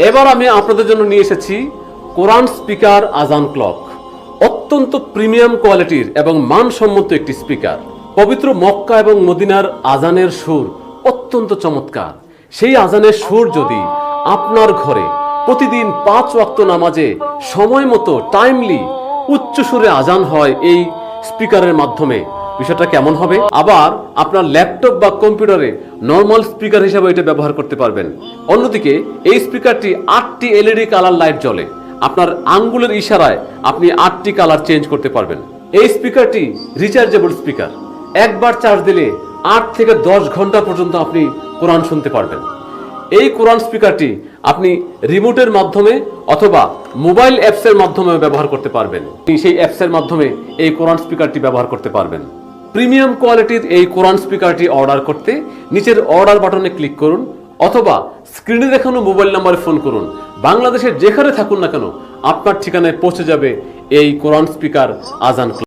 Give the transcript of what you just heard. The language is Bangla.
এবার আমি আপনাদের জন্য নিয়ে এসেছি কোরআন স্পিকার আজান ক্লক। অত্যন্ত প্রিমিয়াম কোয়ালিটির এবং মানসম্মত একটি স্পিকার। পবিত্র মক্কা এবং মদিনার আজানের সুর অত্যন্ত চমৎকার। সেই আজানের সুর যদি আপনার ঘরে প্রতিদিন 5 ওয়াক্ত নামাজে সময় মতো টাইমলি উচ্চ সুরে আজান হয় এই স্পিকারের মাধ্যমে, বিষয়টা কেমন হবে? আবার আপনার ল্যাপটপ বা কম্পিউটারে নর্মাল স্পিকার হিসেবে এটা ব্যবহার করতে পারবেন। অন্যদিকে এই স্পিকারটি 8টি এলইডি কালার লাইট জ্বলে। আপনার আঙ্গুলের ইশারায় আপনি 8টি কালার চেঞ্জ করতে পারবেন। এই স্পিকারটি রিচার্জেবল স্পিকার। একবার চার্জ দিলে 8 থেকে 10 ঘন্টা পর্যন্ত আপনি কোরআন শুনতে পারবেন। এই কোরআন স্পিকারটি আপনি রিমোটের মাধ্যমে অথবা মোবাইল অ্যাপসের মাধ্যমে ব্যবহার করতে পারবেন। সেই অ্যাপসের মাধ্যমে এই কোরআন স্পিকারটি ব্যবহার করতে পারবেন। প্রিমিয়াম কোয়ালিটির এই কোরআন স্পিকারটি অর্ডার করতে নিচের অর্ডার বাটনে ক্লিক করুন অথবা স্ক্রিনে দেখানো মোবাইল নম্বরে ফোন করুন। বাংলাদেশের যেখানে থাকুন না কেন আপনার ঠিকানায় পৌঁছে যাবে এই কোরআন স্পিকার আজান ক্লক।